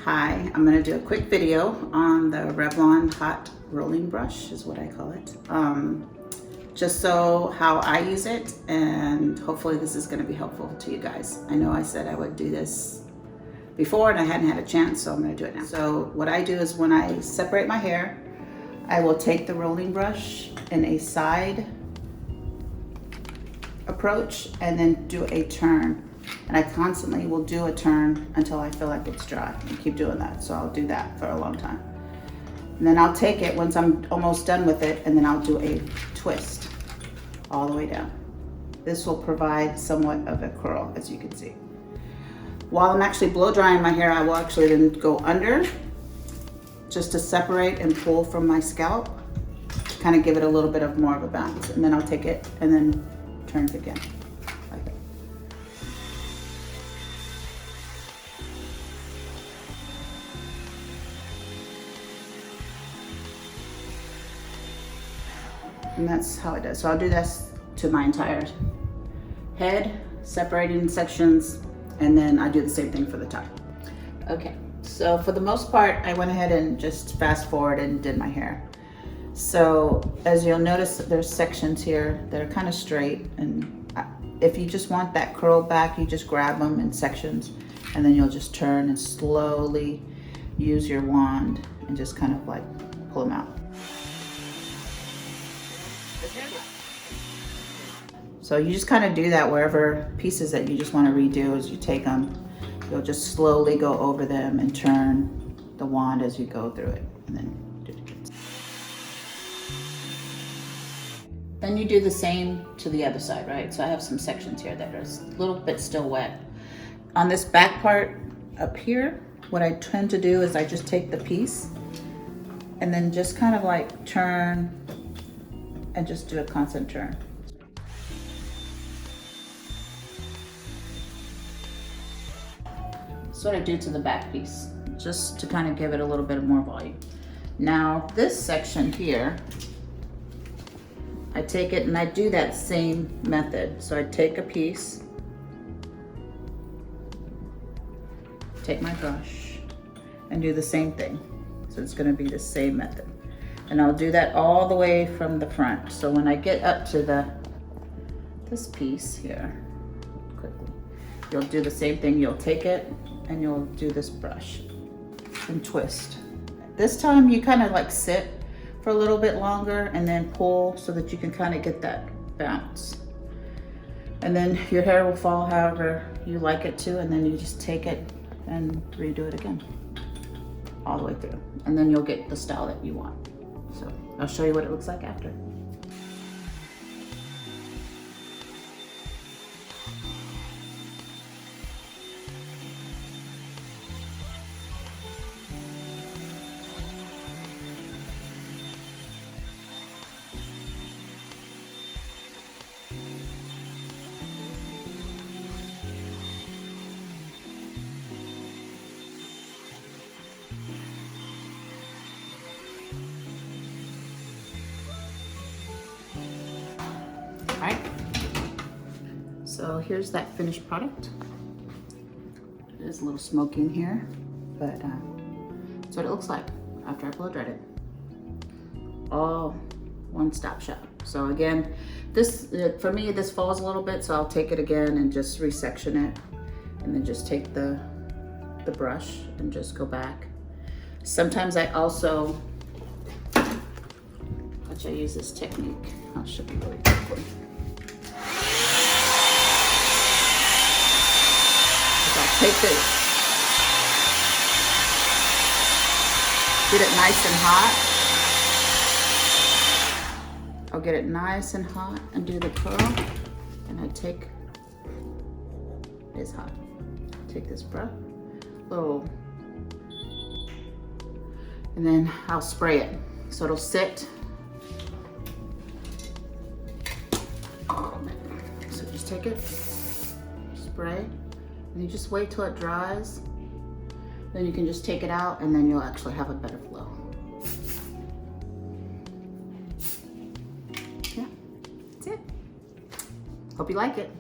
Hi, I'm going to do a quick video on the Revlon hot rolling brush is what I call it. Just so how I use it, and hopefully this is going to be helpful to you guys. I know I said I would do this before and I hadn't had a chance, so I'm going to do it now. So what I do is when I separate my hair, I will take the rolling brush in a side approach and then do a turn. And I constantly will do a turn until I feel like it's dry and keep doing that. So I'll do that for a long time. And then I'll take it once I'm almost done with it, and then I'll do a twist all the way down. This will provide somewhat of a curl, as you can see. While I'm actually blow drying my hair, I will actually then go under just to separate and pull from my scalp, to kind of give it a little bit of more of a bounce. And then I'll take it and then turn it again, like that. And that's how it does. So I'll do this to my entire head, separated in sections, and then I do the same thing for the top. Okay, so for the most part, I went ahead and just fast forward and did my hair. So as you'll notice, there's sections here that are kind of straight, and if you just want that curl back, you just grab them in sections, and then you'll just turn and slowly use your wand and just kind of like pull them out. So you just kind of do that wherever pieces that you just want to redo. As you take them, you'll just slowly go over them and turn the wand as you go through it, and then do it again. Then you do the same to the other side, right? So I have some sections here that are a little bit still wet. On this back part up here, what I tend to do is I just take the piece and then just kind of like turn and just do a constant turn. That's what I do to the back piece, just to kind of give it a little bit more volume. Now this section here, I take it and I do that same method. So I take a piece, take my brush, and do the same thing. So it's going to be the same method. And I'll do that all the way from the front. So when I get up to this piece here, quickly, you'll do the same thing. You'll take it and you'll do this brush and twist. This time you kind of like sit for a little bit longer and then pull so that you can kind of get that bounce. And then your hair will fall however you like it to, and then you just take it and redo it again all the way through. And then you'll get the style that you want. So I'll show you what it looks like after. All right, so here's that finished product. It is a little smoky in here, but that's what it looks like after I blow dried it. All one-stop shop. So again, this, for me, this falls a little bit, so I'll take it again and just resection it, and then just take the brush and just go back. Sometimes I also, which I use this technique, I'll show you really quickly. I'll take this, get it nice and hot. I'll get it nice and hot and do the curl. And I take, it's hot. Take this brush, little, and then I'll spray it. So it'll sit. So just take it, spray, and you just wait till it dries. Then you can just take it out, and then you'll actually have a better flow. Yeah, that's it. Hope you like it.